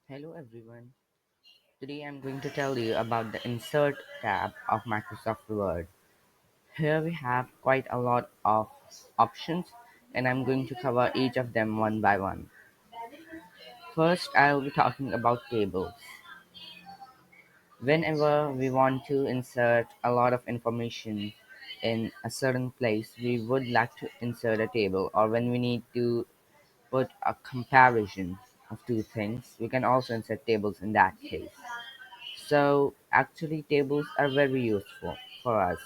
Hello everyone. Today I'm going to tell you about the Insert tab of Microsoft Word. Here we have quite a lot of options and I'm going to cover each of them one by one. First, I'll be talking about tables. Whenever we want to insert a lot of information in a certain place, we would like to insert a table, or when we need to put a comparison of two things, we can also insert tables in that case. So actually tables are very useful for us.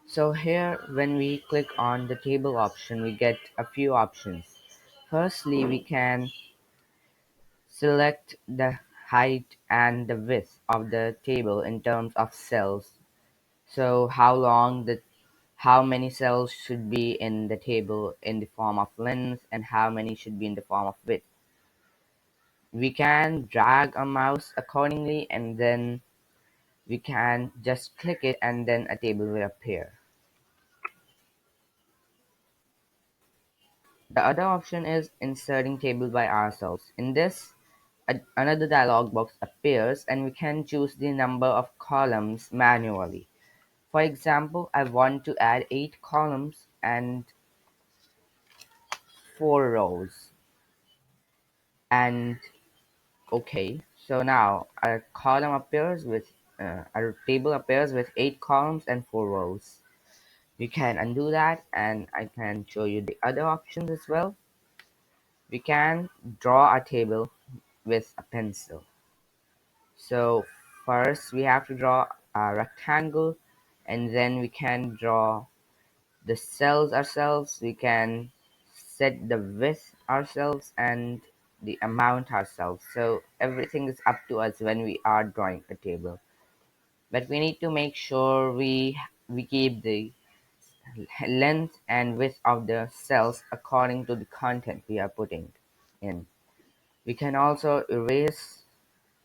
So here when we click on the table option, we get a few options. Firstly, we can select the height and the width of the table in terms of cells. So how many cells should be in the table in the form of length and how many should be in the form of width. We can drag a mouse accordingly and then we can just click it and then a table will appear. The other option is inserting table by ourselves. In this, another dialog box appears and we can choose the number of columns manually. For example, I want to add 8 columns and 4 rows. And okay, so now a table appears with 8 columns and 4 rows. We can undo that and I can show you the other options as well. We can draw a table with a pencil. So first we have to draw a rectangle and then we can draw the cells ourselves. We can set the width ourselves and the amount ourselves. So everything is up to us when we are drawing a table. But we need to make sure we keep the length and width of the cells according to the content we are putting in. We can also erase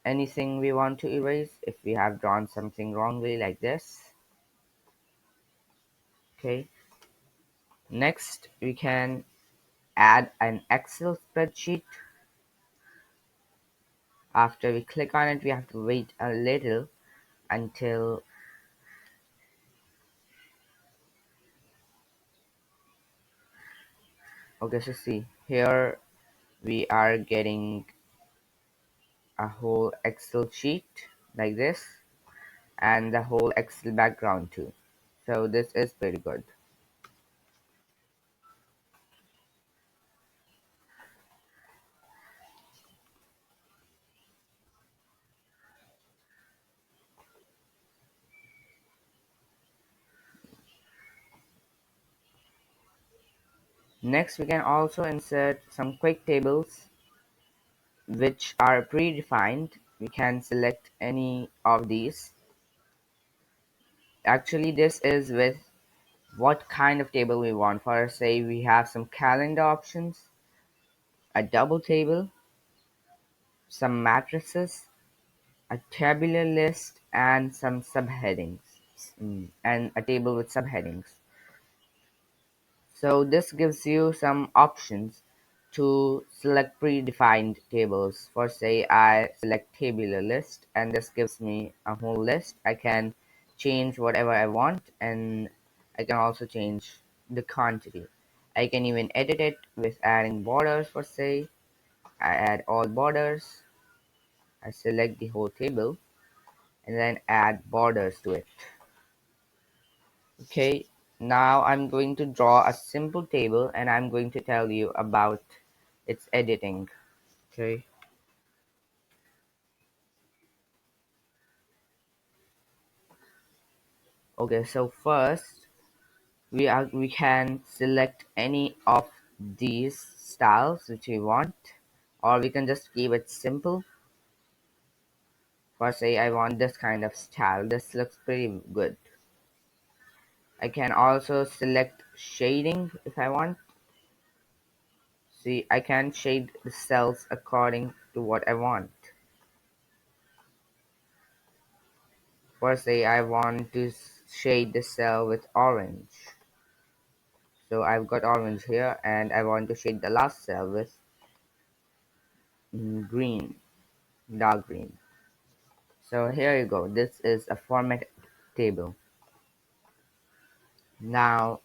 anything we want to erase if we have drawn something wrongly like this. Okay. Next, we can add an Excel spreadsheet. After we click on it, we have to wait a little until okay, so see here we are getting a whole Excel sheet like this and the whole Excel background too. So this is pretty good. Next, we can also insert some quick tables which are predefined. We can select any of these. Actually, this is with what kind of table we want. For say we have some calendar options, a double table, some matrices, a tabular list, and some subheadings, and a table with subheadings. So this gives you some options to select predefined tables. For say I select tabular list and this gives me a whole list. I can change whatever I want and I can also change the quantity. I can even edit it with adding borders. For say I add all borders, I select the whole table and then add borders to it. Okay, now I'm going to draw a simple table and I'm going to tell you about its editing. Okay, okay, so first we can select any of these styles which we want, or we can just keep it simple. For say I want this kind of style, this looks pretty good. I can also select shading if I want. See, I can shade the cells according to what I want. For say I want to shade the cell with orange. So I've got orange here and I want to shade the last cell with green, dark green. So here you go. This is a format table. Now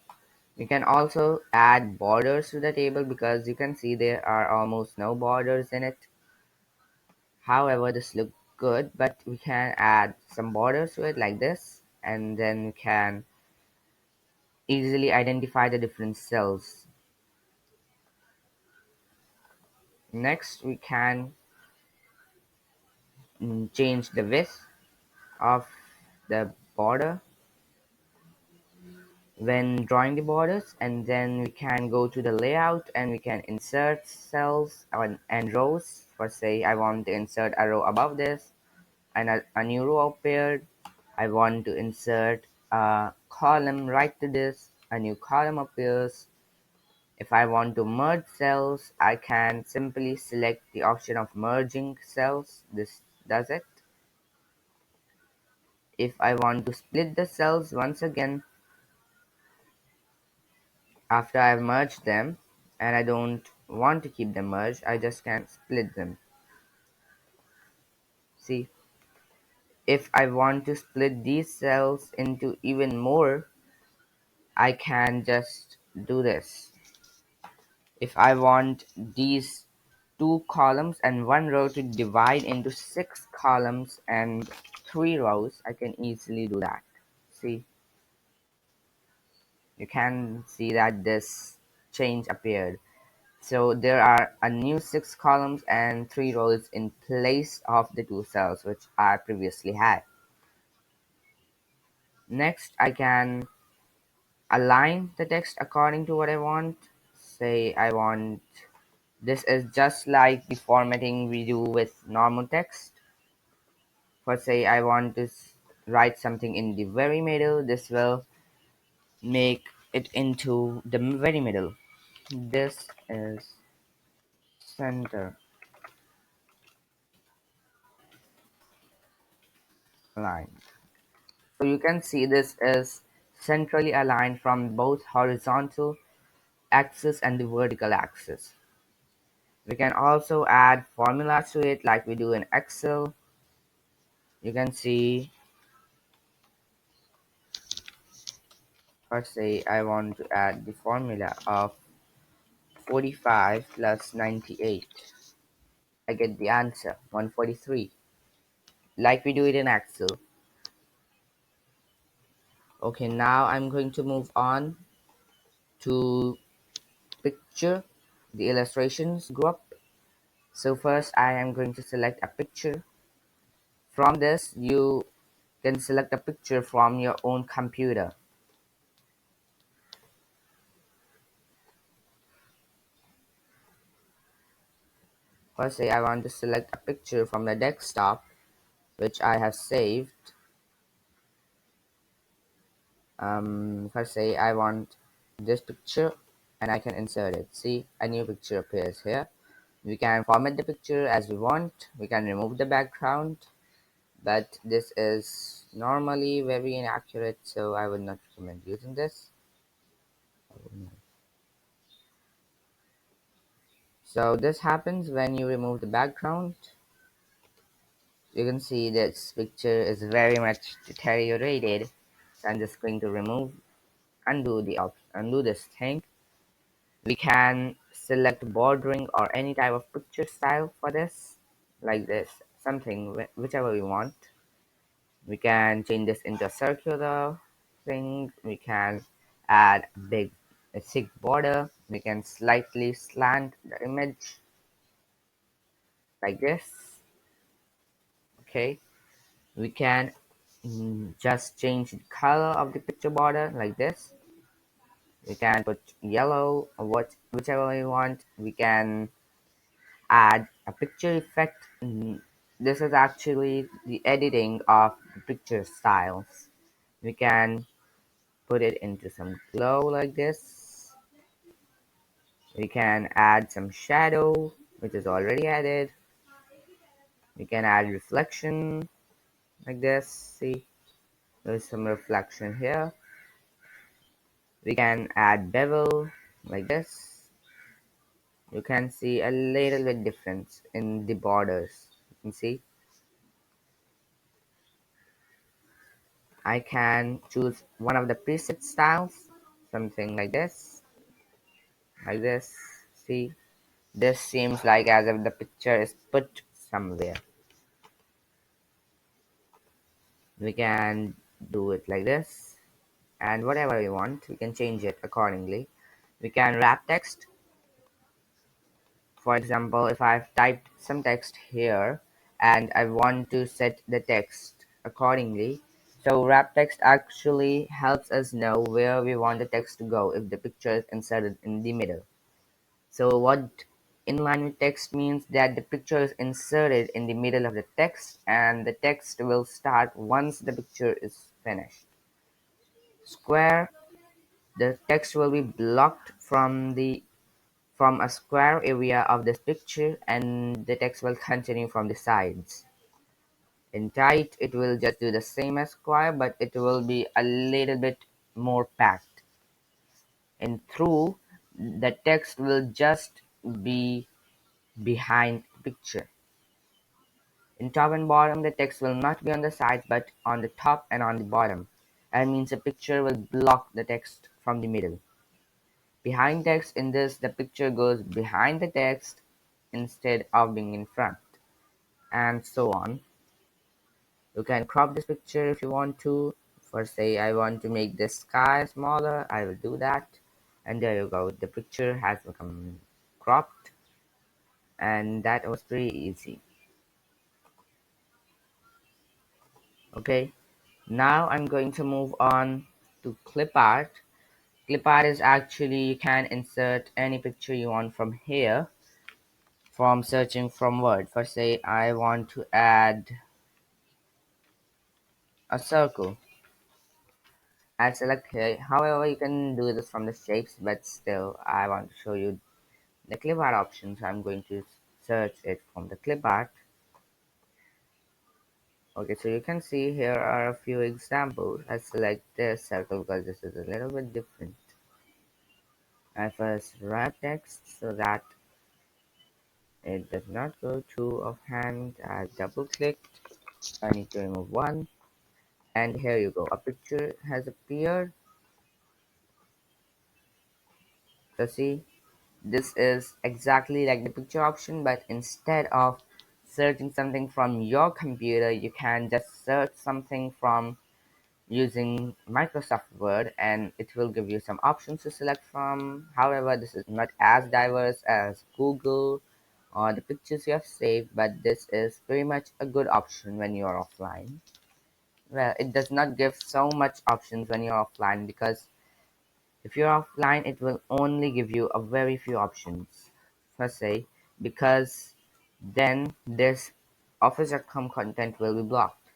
you can also add borders to the table because you can see there are almost no borders in it. However, this looks good, but we can add some borders to it like this, and then we can easily identify the different cells. Next, we can change the width of the border when drawing the borders, and then we can go to the layout and we can insert cells and rows. For say I want to insert a row above this and a new row appeared. I want to insert a column right to this, a new column appears. If I want to merge cells, I can simply select the option of merging cells. This does it. If I want to split the cells once again, after I've merged them, and I don't want to keep them merged, I just can split them. See, if I want to split these cells into even more, I can just do this. If I want these two columns and one row to divide into 6 columns and 3 rows, I can easily do that. See, you can see that this change appeared. So there are a new 6 columns and 3 rows in place of the 2 cells which I previously had. Next, I can align the text according to what I want. Say I want this is just like the formatting we do with normal text. For say I want to write something in the very middle, this will make it into the very middle. This is center line. So you can see this is centrally aligned from both horizontal axis and the vertical axis. We can also add formulas to it like we do in Excel. You can see, first say I want to add the formula of 45 plus 98. I get the answer, 143, like we do it in Excel. Okay, now I'm going to move on to picture, the illustrations group. So first I am going to select a picture. From this, you can select a picture from your own computer. First say I want to select a picture from the desktop, which I have saved. First say I want this picture and I can insert it. See, a new picture appears here. We can format the picture as we want. We can remove the background, but this is normally very inaccurate, so I would not recommend using this. So this happens when you remove the background. You can see this picture is very much deteriorated. So I'm just going to undo this thing. We can select bordering or any type of picture style for this, like this, something whichever we want. We can change this into a circular thing. We can add a thick border. We can slightly slant the image like this. Okay, we can just change the color of the picture border like this. We can put yellow or whichever we want. We can add a picture effect. This is actually the editing of the picture styles. We can put it into some glow like this. We can add some shadow, which is already added. We can add reflection like this. See, there's some reflection here. We can add bevel like this. you can see a little bit difference in the borders. You can see I can choose one of the preset styles, something like this. See, this seems like as if the picture is put somewhere. We can do it like this, and whatever we want, we can change it accordingly. We can wrap text. For example, if I've typed some text here and I want to set the text accordingly, so wrap text actually helps us know where we want the text to go if the picture is inserted in the middle. So what inline with text means that the picture is inserted in the middle of the text and the text will start once the picture is finished. Square, the text will be blocked from a square area of this picture and the text will continue from the sides. In tight, it will just do the same as square, but it will be a little bit more packed. In through, the text will just be behind the picture. In top and bottom, the text will not be on the sides but on the top and on the bottom. That means the picture will block the text from the middle. Behind text, in this, the picture goes behind the text instead of being in front, and so on. You can crop this picture if you want to. For say I want to make this sky smaller, I will do that. And there you go, the picture has become cropped, and that was pretty easy. Okay, now I'm going to move on to clip art. Clip art is actually you can insert any picture you want from here from searching from Word. For say I want to add a circle. I'll select here. However, you can do this from the shapes, but still I want to show you the clip art option. So I'm going to search it from the clip art. Okay, so you can see here are a few examples. I select this circle because this is a little bit different. I first write text so that it does not go too offhand. I double clicked. I need to remove one. And here you go. A picture has appeared. So see, this is exactly like the picture option, but instead of searching something from your computer, you can just search something from using Microsoft Word and it will give you some options to select from. However, this is not as diverse as Google or the pictures you have saved, but this is pretty much a good option when you are offline. Well, it does not give so much options when you're offline because if you're offline, it will only give you a very few options. Per se, because then this Office.com content will be blocked.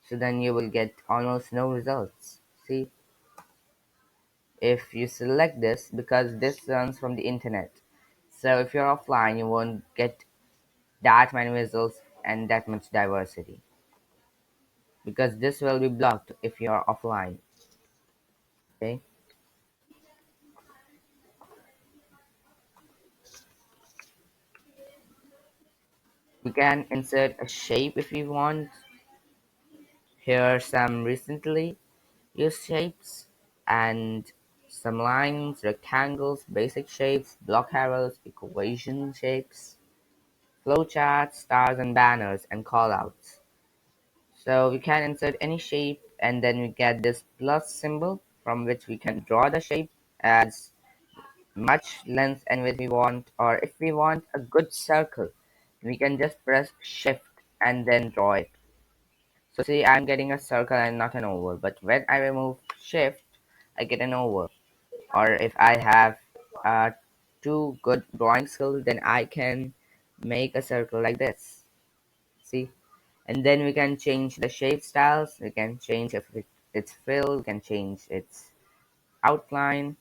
So then you will get almost no results. See, if you select this, because this runs from the internet. So if you're offline, you won't get that many results and that much diversity. Because this will be blocked if you're offline. Okay. We can insert a shape if we want. Here are some recently used shapes and some lines, rectangles, basic shapes, block arrows, equation shapes, flowcharts, stars and banners, and callouts. So we can insert any shape and then we get this plus symbol from which we can draw the shape as much length and width we want, or if we want a good circle, we can just press shift and then draw it. So see, I'm getting a circle and not an oval, but when I remove shift, I get an oval. Or if I have two good drawing skills, then I can make a circle like this. See? And then we can change the shape styles. We can change if it's fill, we can change its outline.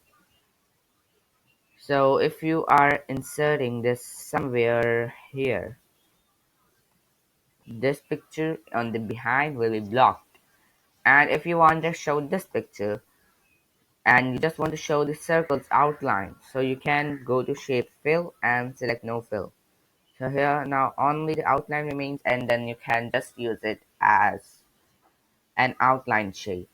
So if you are inserting this somewhere here, this picture on the behind will be blocked. And if you want to show this picture, and you just want to show the circle's outline. So you can go to shape fill and select no fill. So here now only the outline remains, and then you can just use it as an outline shape.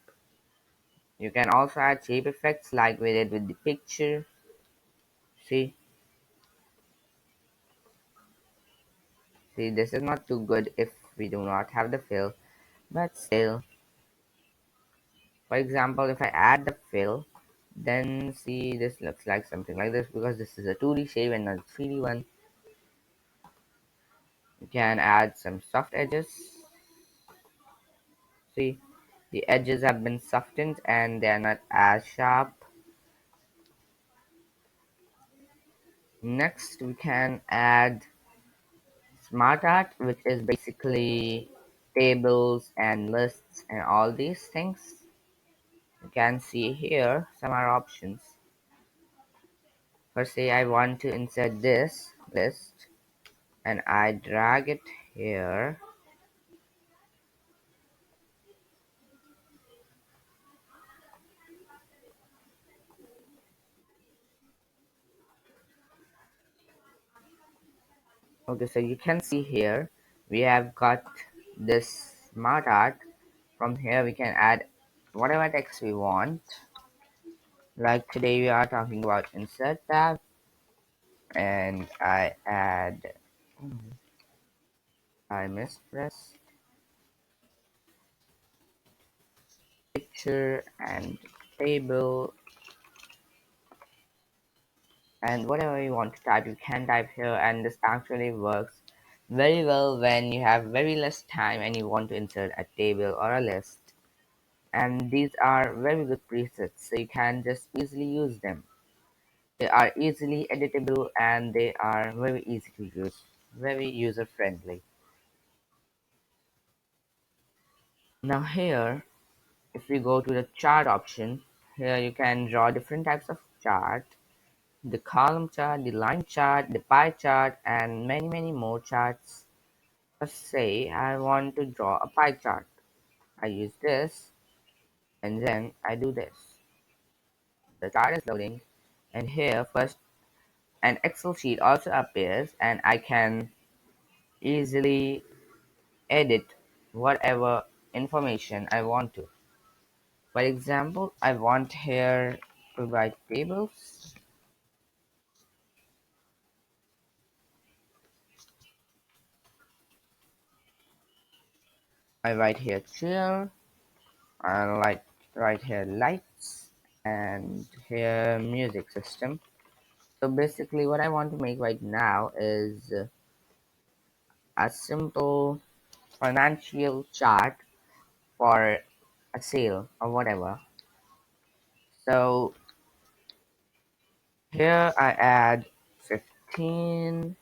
You can also add shape effects like we did with the picture. See, see, this is not too good if we do not have the fill, but still, for example, if I add the fill, then see this looks like something like this because this is a 2D shape and not a 3D one. You can add some soft edges. See, the edges have been softened and they are not as sharp. Next, we can add smart art, which is basically tables and lists and all these things. You can see here some are options. First, say I want to insert this list and I drag it here. Okay, so you can see here we have got this smart art. From here we can add whatever text we want. Like today we are talking about insert tab, and I add, I mispressed picture and table, and whatever you want to type you can type here, and this actually works very well when you have very less time and you want to insert a table or a list. And these are very good presets, so you can just easily use them. They are easily editable and they are very easy to use, very user friendly. Now here, if we go to the chart option, here you can draw different types of chart: the column chart, the line chart, the pie chart, and many more charts. Let's say I want to draw a pie chart. I use this and then I do this. The chart is loading, and here first an Excel sheet also appears, and I can easily edit whatever information I want to. For example, I want here to write tables. I write here chair, I like write here lights, and here music system. So basically what I want to make right now is a simple financial chart for a sale or whatever. So here I add 15.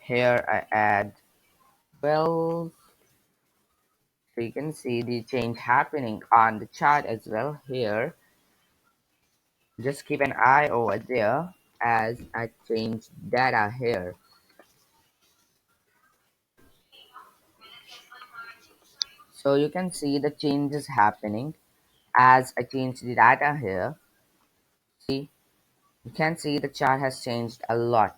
Here I add 12. So you can see the change happening on the chart as well here. Just keep an eye over there as I change data here. So you can see the changes happening as I change the data here. See, you can see the chart has changed a lot.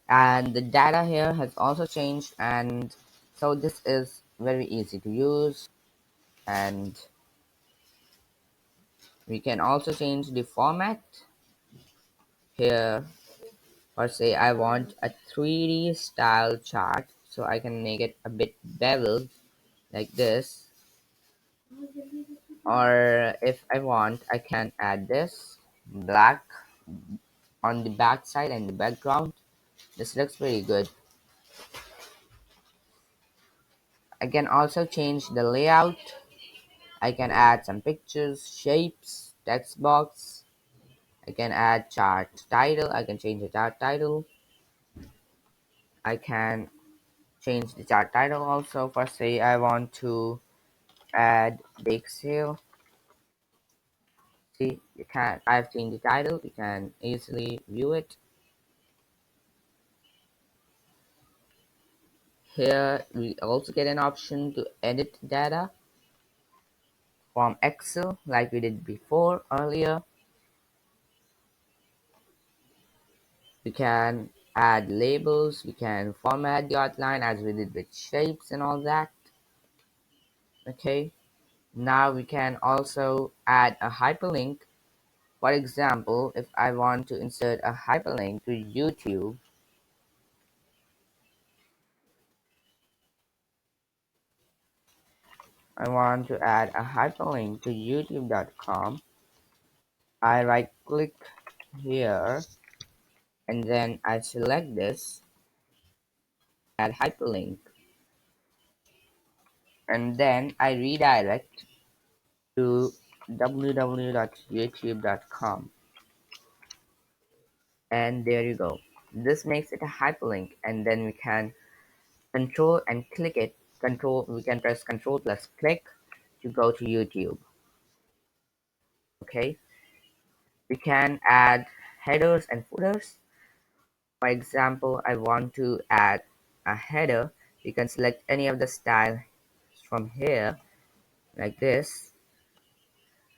And the data here has also changed, and so this is very easy to use. And we can also change the format here, or say I want a 3D style chart, so I can make it a bit beveled like this. Or if I want, I can add this black on the back side and the background. This looks pretty good. I can also change the layout. I can add some pictures, shapes, text box. I can add chart title. I can change the chart title. I can change the chart title also. For say I want to add bake sale. See, you can. I've changed the title. You can easily view it. Here we also get an option to edit data. from Excel like we did before earlier. We can add labels, we can format the outline as we did with shapes and all that. Okay, now we can also add a hyperlink. For example, if I want to insert a hyperlink to YouTube, I want to add a hyperlink to youtube.com. I right click here and then I select this, add hyperlink, and then I redirect to www.youtube.com, and there you go. This makes it a hyperlink, and then we can control and click it. We can press control plus click to go to YouTube. Okay, we can add headers and footers. For example, I want to add a header. You can select any of the style from here like this.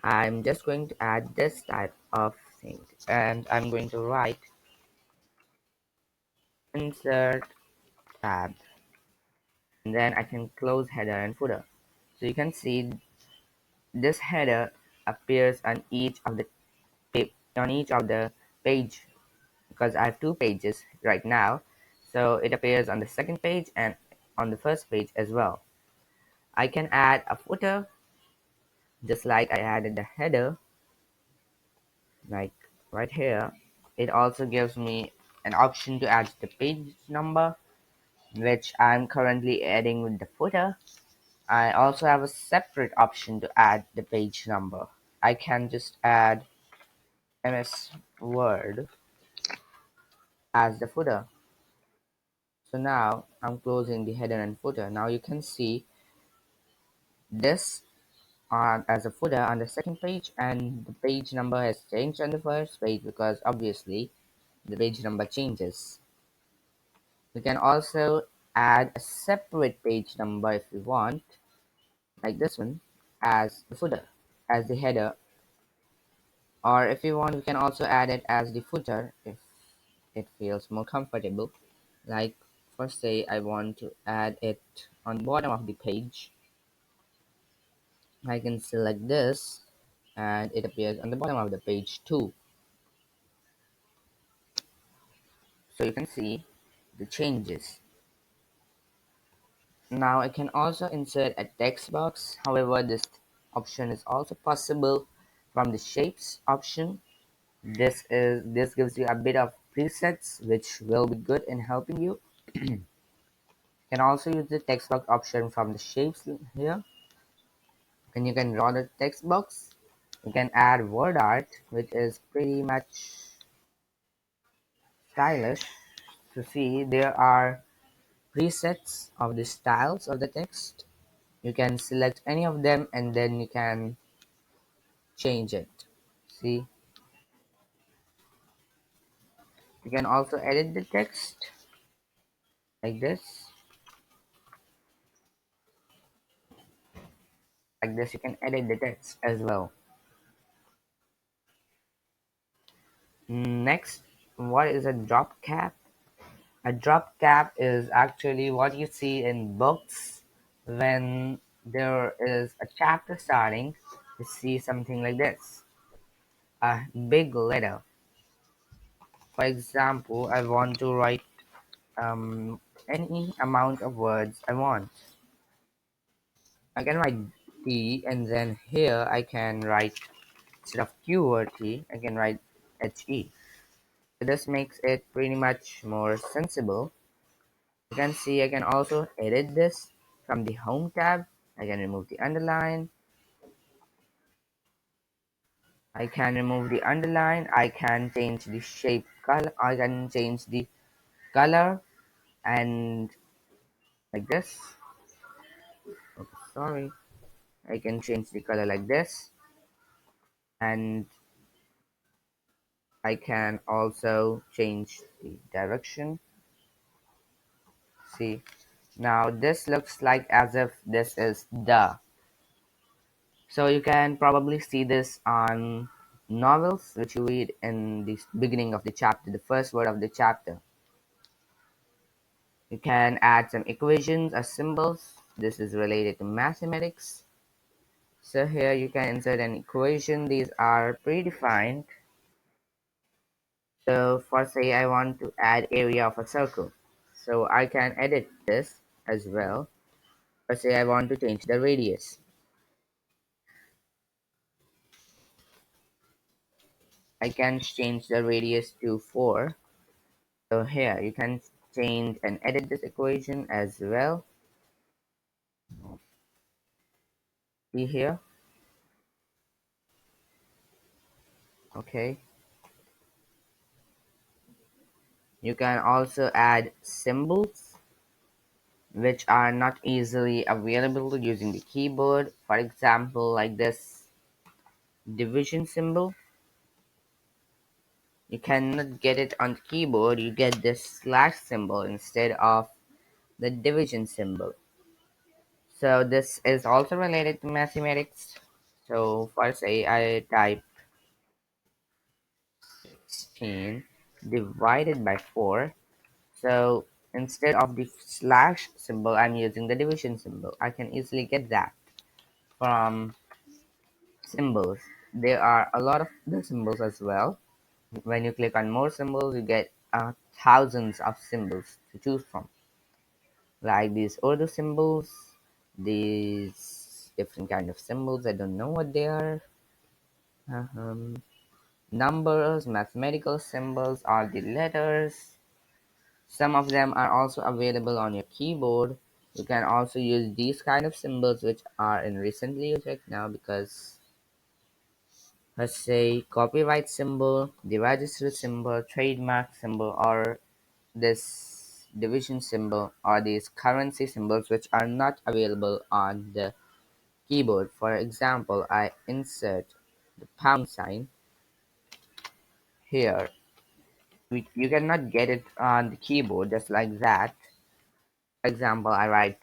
I'm just going to add this type of thing, and I'm going to write insert tab, and then I can close header and footer. So you can see this header appears on each of the page, because I have two pages right now. So it appears on the second page and on the first page as well. I can add a footer just like I added the header, like right here. It also gives me an option to add the page number, which I'm currently adding with the footer. I also have a separate option to add the page number. I can just add MS Word as the footer. So now I'm closing the header and footer. Now you can see this as a footer on the second page, and the page number has changed on the first page because obviously the page number changes. We can also add a separate page number if we want, like this one, as the footer, as the header, or if you want we can also add it as the footer if it feels more comfortable. Like, first say I want to add it on the bottom of the page, I can select this and it appears on the bottom of the page too. So you can see the changes. Now I can also insert a text box. However, this option is also possible from the shapes option. This gives you a bit of presets which will be good in helping you. You can also use the text box option from the shapes here. And you can draw the text box. You can add word art, which is pretty much stylish. To see, there are presets of the styles of the text. You can select any of them and then you can change it. See, you can also edit the text like this. Like this, you can edit the text as well. Next, what is a drop cap? A drop cap is actually what you see in books when there is a chapter starting. You see something like this, a big letter. For example, I want to write any amount of words I want. I can write T, and then here I can write, instead of Q or T, I can write HE. So this makes it pretty much more sensible. You can see I can also edit this from the Home tab. I can remove the underline. I can remove the underline. I can change the shape color. I can change the color and like this. Okay, sorry. I can change the color like this, and I can also change the direction. See, now this looks like as if this is the. So you can probably see this on novels which you read in the beginning of the chapter, the first word of the chapter. You can add some equations or symbols. This is related to mathematics. So here you can insert an equation. These are predefined. So for say I want to add area of a circle. So I can edit this as well. Or say I want to change the radius. I can change the radius to 4. So here you can change and edit this equation as well. See here. Okay. You can also add symbols which are not easily available using the keyboard. For example, like this division symbol. You cannot get it on the keyboard, you get this slash symbol instead of the division symbol. So this is also related to mathematics. So for say I type 16 divided by 4. So instead of the slash symbol, I'm using the division symbol. I can easily get that from symbols. There are a lot of the symbols as well. When you click on more symbols, you get thousands of symbols to choose from. Like these Urdu symbols, these different kind of symbols. I don't know what they are. Um, Numbers, mathematical symbols are the letters. Some of them are also available on your keyboard. You can also use these kind of symbols which are in recently used right now because let's say copyright symbol, the register symbol, trademark symbol, or this division symbol or these currency symbols which are not available on the keyboard. For example, I insert the pound sign here. You cannot get it on the keyboard just like that. For example, I write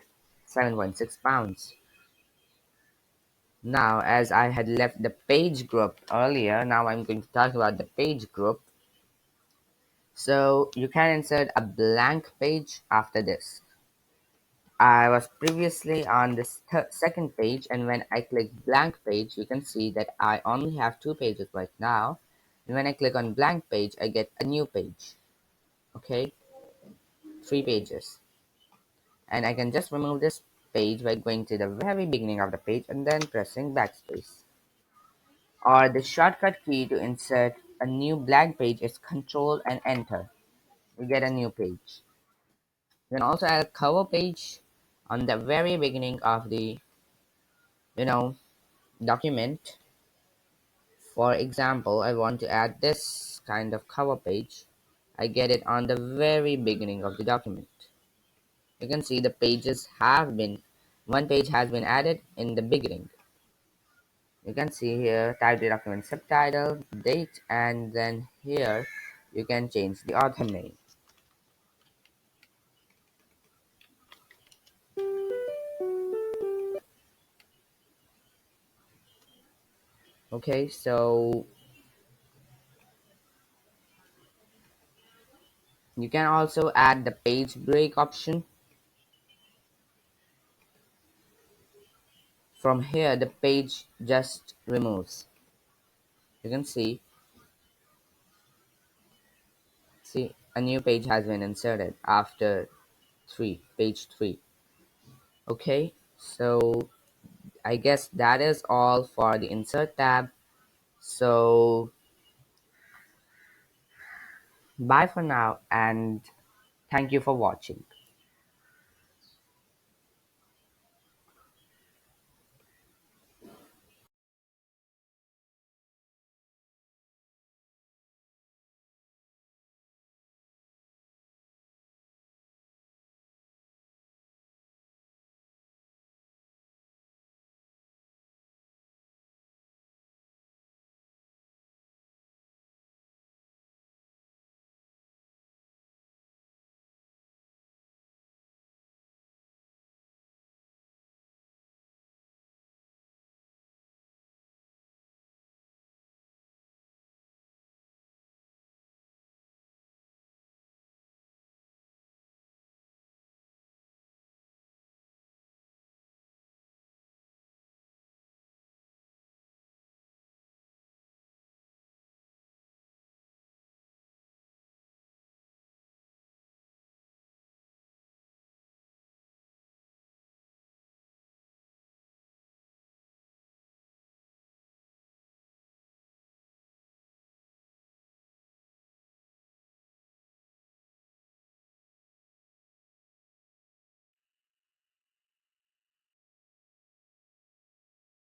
7.6 pounds. Now, as I had left the page group earlier, now I'm going to talk about the page group. So you can insert a blank page after this. I was previously on this second page, and when I click blank page, you can see that I only have two pages right now. And when I click on blank page, I get a new page. Okay, three pages. And I can just remove this page by going to the very beginning of the page and then pressing backspace. Or the shortcut key to insert a new blank page is Control and Enter. You get a new page. You can also add a cover page on the very beginning of the you know document. For example, I want to add this kind of cover page. I get it on the very beginning of the document. You can see one page has been added in the beginning. You can see here, type the document subtitle, date, and then here you can change the author name. Okay, so you can also add the page break option. From here, the page just removes. You can see a new page has been inserted after page 3. Okay, so I guess that is all for the insert tab. So bye for now and thank you for watching.